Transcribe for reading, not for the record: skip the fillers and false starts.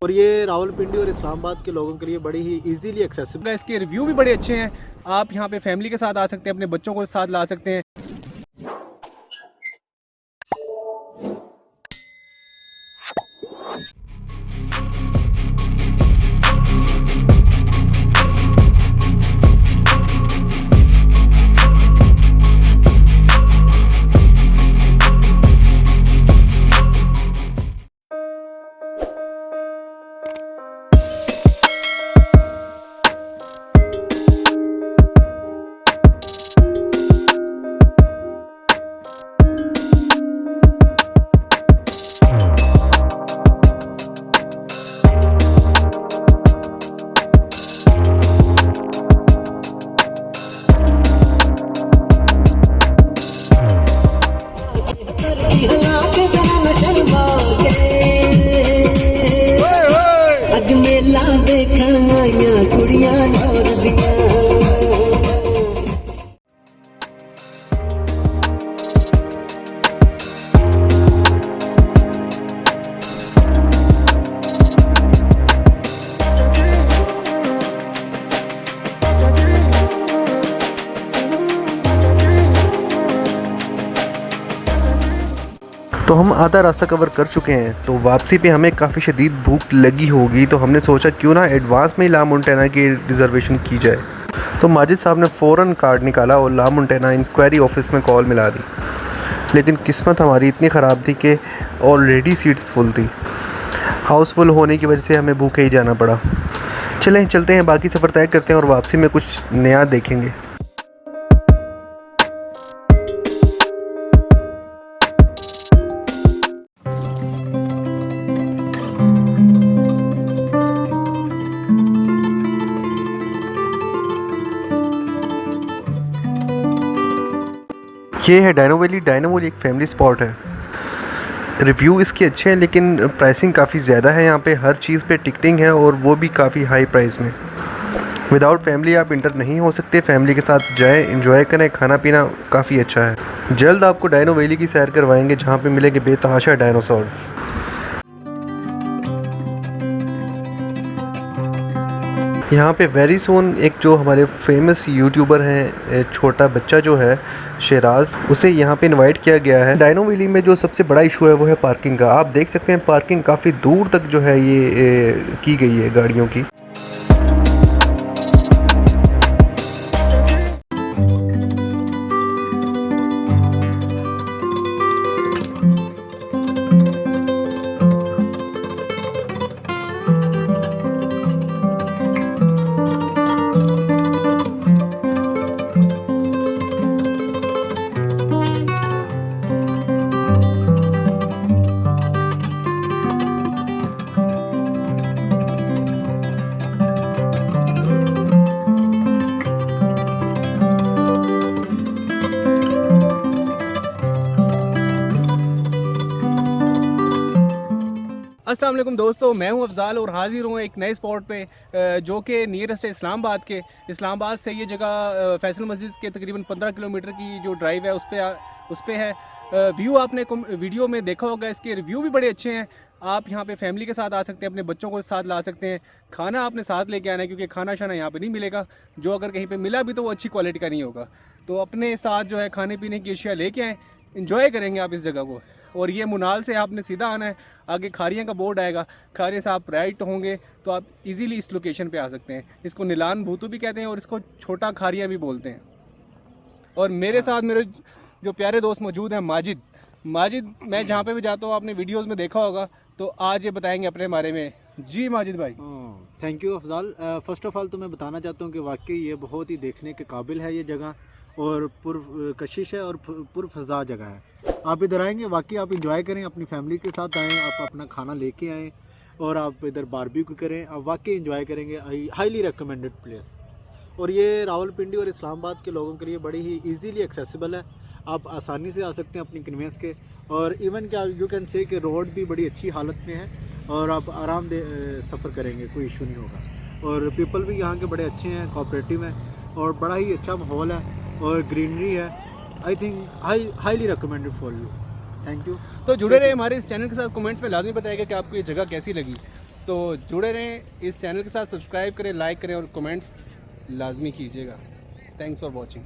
और ये रावलपिंडी और इस्लामाबाद के लोगों के लिए बड़ी ही इजीली एक्सेसिबल है। इसके रिव्यू भी बड़े अच्छे हैं। आप यहाँ पे फैमिली के साथ आ सकते हैं, अपने बच्चों को साथ ला सकते हैं। अज मेला देखण आइयां कुड़ियां लौर दियां। तो हम आधा रास्ता कवर कर चुके हैं, तो वापसी पे हमें काफ़ी शदीद भूख लगी होगी, तो हमने सोचा क्यों ना एडवांस में ही ला मोंटेना की रिज़र्वेशन की जाए। तो माजिद साहब ने फ़ौरन कार्ड निकाला और ला मोंटेना इंक्वायरी ऑफिस में कॉल मिला दी। लेकिन किस्मत हमारी इतनी ख़राब थी कि ऑलरेडी सीट्स फुल थी। हाउसफुल होने की वजह से हमें भूखे ही जाना पड़ा। चलें चलते हैं, बाकी सफ़र तय करते हैं और वापसी में कुछ नया देखेंगे। ये है डायनो वैली। डायनो वैली एक फैमिली स्पॉट है। रिव्यू इसके अच्छे हैं, लेकिन प्राइसिंग काफ़ी ज़्यादा है। यहाँ पे हर चीज़ पे टिकटिंग है और वो भी काफ़ी हाई प्राइस में। विदाउट फैमिली आप इंटर नहीं हो सकते। फैमिली के साथ जाएं, एंजॉय करें, खाना पीना काफ़ी अच्छा है। जल्द आपको डायनो वैली की सैर करवाएंगे, जहाँ पे मिलेंगे बेतहाशा डायनासोर्स। यहाँ पे वेरी सून एक जो हमारे फेमस यूट्यूबर हैं, छोटा बच्चा जो है शेराज, उसे यहाँ पे इनवाइट किया गया है। डायनो वैली में जो सबसे बड़ा इशू है वो है पार्किंग का। आप देख सकते हैं पार्किंग काफ़ी दूर तक जो है ये की गई है गाड़ियों की। अस्सलाम वालेकुम दोस्तों, मैं हूं अफजाल और हाजिर हूं एक नए स्पॉट पे जो कि नियरेस्ट है इस्लामाबाद के। इस्लामाबाद से ये जगह फैसल मस्जिद के तकरीबन 15 किलोमीटर की जो ड्राइव है उस पे है। व्यू आपने वीडियो में देखा होगा, इसके रिव्यू भी बड़े अच्छे हैं। आप यहाँ पे फैमिली के साथ आ सकते हैं, अपने बच्चों को साथ ला सकते हैं। खाना आपने साथ लेके आना है, क्योंकि खाना शाना यहाँ पे नहीं मिलेगा। जो अगर कहीं पे मिला भी तो वो अच्छी क्वालिटी का नहीं होगा। तो अपने साथ जो है खाने पीने की अशिया लेके आएँ, इंजॉय करेंगे आप इस जगह को। और ये मुनाल से आपने सीधा आना है, आगे खारियाँ का बोर्ड आएगा, खारियाँ से आप राइट होंगे तो आप इजीली इस लोकेशन पे आ सकते हैं। इसको नीलान भूतू भी कहते हैं और इसको छोटा खारियाँ भी बोलते हैं। और मेरे साथ मेरे जो प्यारे दोस्त मौजूद हैं माजिद। मैं जहाँ पे भी जाता हूँ, आपने वीडियोस में देखा होगा, तो आज ये बताएंगे अपने बारे में। जी माजिद भाई। Thank you Afzal. First of all तो मैं बताना चाहता हूँ कि वाकई ये बहुत ही देखने के काबिल है ये जगह, और पुरकशिश है और पुरफज़ा जगह है। आप इधर आएंगे, वाकई आप इंजॉय करें, अपनी फैमिली के साथ आएँ, आप अपना खाना लेके आएँ और आप इधर बारबेक्यू करें, आप वाकई इंजॉय करेंगे। Highly recommended place. और ये रावलपिंडी और इस्लामाबाद के लोगों के लिए बड़ी ही ईजीली एक्सेसिबल है। आप आसानी से आ सकते हैं अपनी कन्वेंस के, और इवन क्या यू कैन से कि रोड भी बड़ी अच्छी हालत में है और आप आरामदेह सफ़र करेंगे, कोई इशू नहीं होगा। और पीपल भी यहाँ के बड़े अच्छे हैं, कोऑपरेटिव हैं और बड़ा ही अच्छा माहौल है और ग्रीनरी है। I think highly recommended for you. Thank you. तो जुड़े रहे हमारे इस चैनल के साथ। कमेंट्स में लाजमी बताइएगा कि आपको ये जगह कैसी लगी। तो जुड़े रहें इस चैनल के साथ, सब्सक्राइब करें, लाइक करें और कमेंट्स लाजमी कीजिएगा। Thanks for watching.